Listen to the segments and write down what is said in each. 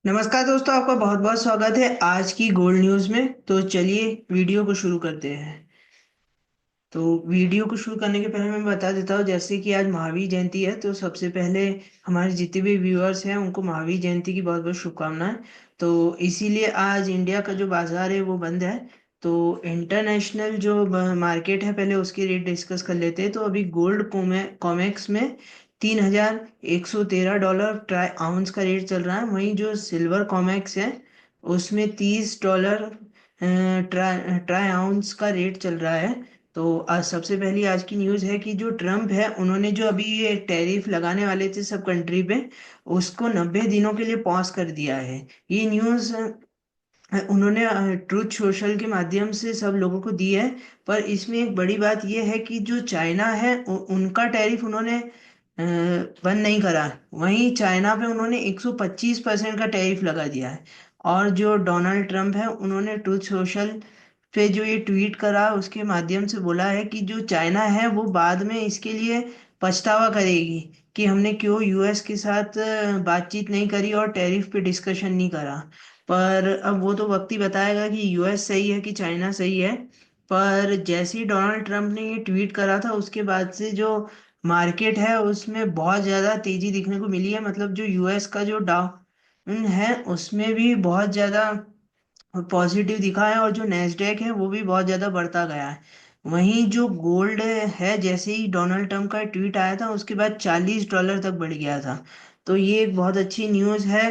नमस्कार दोस्तों, आपका बहुत बहुत स्वागत है आज की गोल्ड न्यूज़ में। तो चलिए वीडियो को शुरू करते हैं। तो वीडियो को शुरू करने के पहले मैं बता देता हूँ, जैसे कि आज महावीर जयंती है, तो सबसे पहले हमारे जितने भी व्यूअर्स हैं उनको महावीर जयंती की बहुत बहुत शुभकामनाएं। तो इसीलिए आज इंडिया का जो बाजार है वो बंद है। तो इंटरनेशनल जो मार्केट है, पहले उसकी रेट डिस्कस कर लेते हैं। तो अभी गोल्ड कॉमेक्स में $3,113 ट्राई आउंस का रेट चल रहा है। वहीं जो सिल्वर कॉमेक्स है उसमें $30 ट्राई आउंस का रेट चल रहा है। तो आज सबसे पहली आज की न्यूज़ है कि जो ट्रम्प है उन्होंने जो अभी ये टैरिफ लगाने वाले थे सब कंट्री पे, उसको 90 दिनों के लिए पॉज कर दिया है। ये न्यूज़ उन्होंने ट्रूथ सोशल के माध्यम से सब लोगों को दी है। पर इसमें एक बड़ी बात यह है कि जो चाइना है उनका टैरिफ उन्होंने बंद नहीं करा। वहीं चाइना पे उन्होंने 125% का टैरिफ लगा दिया है। और जो डोनाल्ड ट्रंप है उन्होंने ट्रूथ सोशल पे जो ये ट्वीट करा उसके माध्यम से बोला है कि जो चाइना है वो बाद में इसके लिए पछतावा करेगी कि हमने क्यों यूएस के साथ बातचीत नहीं करी और टैरिफ पे डिस्कशन नहीं करा। पर अब वो तो वक्त ही बताएगा कि यूएस सही है कि चाइना सही है। पर जैसे ही डोनाल्ड ट्रंप ने ये ट्वीट करा था उसके बाद से जो मार्केट है उसमें बहुत ज़्यादा तेजी दिखने को मिली है। मतलब जो यूएस का जो डाउन है उसमें भी बहुत ज़्यादा पॉजिटिव दिखा है, और जो नेस्डेक है वो भी बहुत ज़्यादा बढ़ता गया है। वहीं जो गोल्ड है, जैसे ही डोनाल्ड ट्रंप का ट्वीट आया था उसके बाद $40 तक बढ़ गया था। तो ये एक बहुत अच्छी न्यूज़ है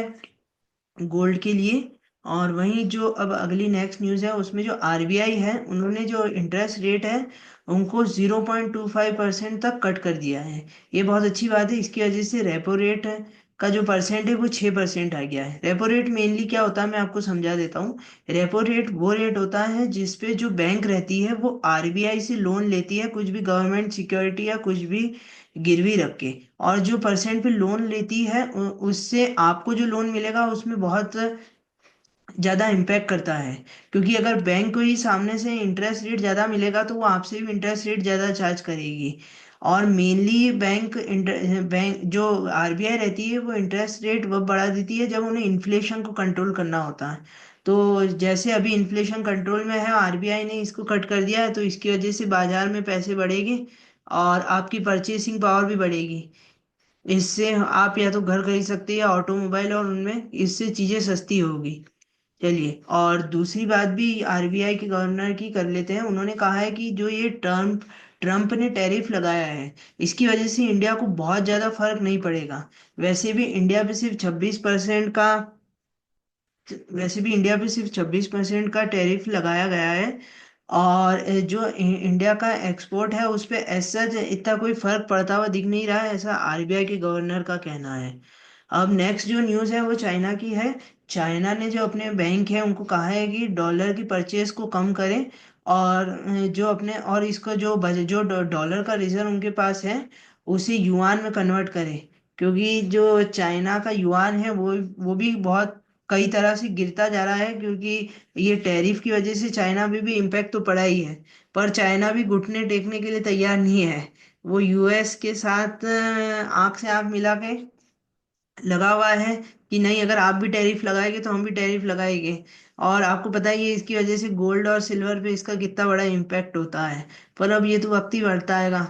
गोल्ड के लिए। और वहीं जो अब अगली नेक्स्ट न्यूज़ है उसमें जो आरबीआई है उन्होंने जो इंटरेस्ट रेट है उनको 0.25% तक कट कर दिया है। ये बहुत अच्छी बात है। इसकी वजह से रेपो रेट का जो परसेंट है वो 6% आ गया है। रेपो रेट मेनली क्या होता है मैं आपको समझा देता हूँ। रेपो रेट वो रेट होता है जिसपे जो बैंक रहती है वो आरबीआई से लोन लेती है, कुछ भी गवर्नमेंट सिक्योरिटी या कुछ भी गिरवी रख के। और जो परसेंट पे लोन लेती है उससे आपको जो लोन मिलेगा उसमें बहुत ज़्यादा इम्पैक्ट करता है। क्योंकि अगर बैंक को ही सामने से इंटरेस्ट रेट ज़्यादा मिलेगा तो वो आपसे भी इंटरेस्ट रेट ज़्यादा चार्ज करेगी। और मेनली बैंक जो आरबीआई रहती है वो इंटरेस्ट रेट वह बढ़ा देती है जब उन्हें इन्फ्लेशन को कंट्रोल करना होता है। तो जैसे अभी इन्फ्लेशन कंट्रोल में है, आरबीआई ने इसको कट कर दिया है, तो इसकी वजह से बाजार में पैसे बढ़ेंगे और आपकी परचेसिंग पावर भी बढ़ेगी। इससे आप या तो घर खरीद सकते हैं या ऑटोमोबाइल, और उनमें इससे चीज़ें सस्ती होगी। चलिए, और दूसरी बात भी आरबीआई के गवर्नर की कर लेते हैं। उन्होंने कहा है कि जो ये ट्रम्प ट्रम्प ने टैरिफ लगाया है इसकी वजह से इंडिया को बहुत ज़्यादा फर्क नहीं पड़ेगा। वैसे भी इंडिया पे सिर्फ 26% का वैसे भी इंडिया पे सिर्फ 26% का टैरिफ लगाया गया है। और जो इंडिया का एक्सपोर्ट है उस पे ऐसा इतना कोई फर्क पड़ता हुआ दिख नहीं रहा है, ऐसा आरबीआई के गवर्नर का कहना है। अब नेक्स्ट जो न्यूज़ है वो चाइना की है। चाइना ने जो अपने बैंक है उनको कहा है कि डॉलर की परचेज को कम करें, और जो अपने और इसको जो डॉलर का रिजर्व उनके पास है उसे युआन में कन्वर्ट करें। क्योंकि जो चाइना का युआन है वो भी बहुत कई तरह से गिरता जा रहा है, क्योंकि ये टैरिफ की वजह से चाइना में भी इम्पैक्ट तो पड़ा ही है। पर चाइना भी घुटने टेकने के लिए तैयार नहीं है। वो यूएस के साथ आंख से आंख मिला के लगा हुआ है कि नहीं, अगर आप भी टैरिफ लगाएंगे तो हम भी टैरिफ लगाएंगे। और आपको पता ही है इसकी वजह से गोल्ड और सिल्वर पे इसका कितना बड़ा इम्पैक्ट होता है। पर अब ये तो वक्त ही बढ़ता आएगा।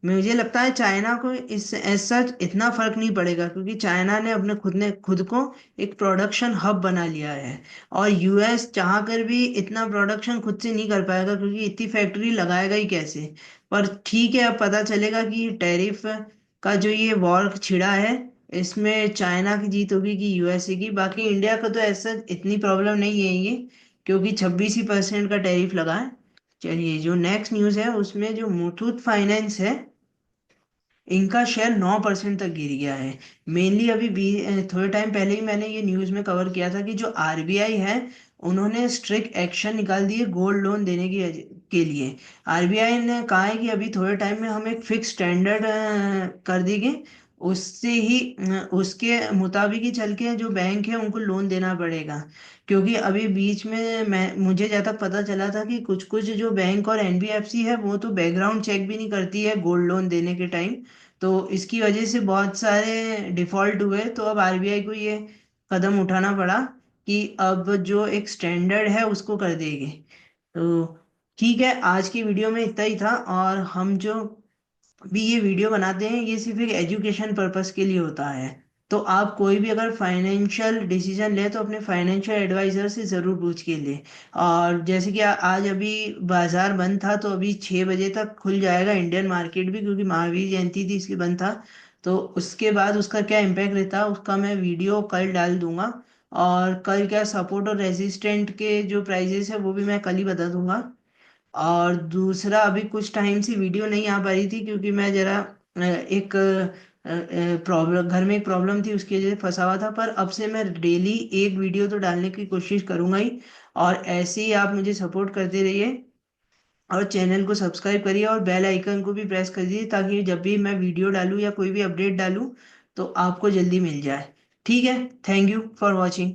मुझे लगता है चाइना को इस ऐसा इतना फर्क नहीं पड़ेगा, क्योंकि चाइना ने अपने खुद को एक प्रोडक्शन हब बना लिया है। और यूएस चाह कर भी इतना प्रोडक्शन खुद से नहीं कर पाएगा, क्योंकि इतनी फैक्ट्री लगाएगा ही कैसे। पर ठीक है, अब पता चलेगा कि टैरिफ का जो ये वॉर छिड़ा है इसमें चाइना की जीत होगी कि यूएसए की। बाकी इंडिया का तो ऐसा इतनी प्रॉब्लम नहीं है ये, क्योंकि 26% का टैरिफ लगा है। चलिए, जो नेक्स्ट न्यूज़ है उसमें जो मुथूट फाइनेंस है इनका शेयर 9% तक गिर गया है। मेनली अभी थोड़े टाइम पहले ही मैंने ये न्यूज़ में कवर किया था कि जो आरबीआई है उन्होंने स्ट्रिक्ट एक्शन निकाल दिए गोल्ड लोन देने के लिए। आरबीआई ने कहा है कि अभी थोड़े टाइम में हम एक फिक्स स्टैंडर्ड कर देंगे। उससे ही उसके मुताबिक ही चल के जो बैंक है उनको लोन देना पड़ेगा। क्योंकि अभी बीच में मुझे जहाँ तक पता चला था कि कुछ कुछ जो बैंक और एनबीएफसी है वो तो बैकग्राउंड चेक भी नहीं करती है गोल्ड लोन देने के टाइम। तो इसकी वजह से बहुत सारे डिफॉल्ट हुए, तो अब आरबीआई को ये कदम उठाना पड़ा कि अब जो एक स्टैंडर्ड है उसको कर देंगे। तो ठीक है, आज की वीडियो में इतना ही था। और हम जो भी ये वीडियो बनाते हैं ये सिर्फ एक एजुकेशन पर्पस के लिए होता है। तो आप कोई भी अगर फाइनेंशियल डिसीजन ले तो अपने फाइनेंशियल एडवाइजर से ज़रूर पूछ के ले। और जैसे कि आज अभी बाजार बंद था, तो अभी 6 बजे तक खुल जाएगा इंडियन मार्केट भी, क्योंकि महावीर जयंती थी इसलिए बंद था। तो उसके बाद उसका क्या इम्पैक्ट रहता है उसका मैं वीडियो कल डाल दूंगा। और कल क्या सपोर्ट और रेजिस्टेंट के जो प्राइजेस है वो भी मैं कल ही बता दूंगा। और दूसरा, अभी कुछ टाइम से वीडियो नहीं आ पा रही थी क्योंकि मैं जरा एक प्रॉब्लम, घर में एक प्रॉब्लम थी, उसकी वजह से फंसा हुआ था। पर अब से मैं डेली एक वीडियो तो डालने की कोशिश करूंगा ही। और ऐसे ही आप मुझे सपोर्ट करते रहिए और चैनल को सब्सक्राइब करिए और बेल आइकन को भी प्रेस कर दीजिए, ताकि जब भी मैं वीडियो डालूं या कोई भी अपडेट डालूं तो आपको जल्दी मिल जाए। ठीक है, थैंक यू फॉर वॉचिंग।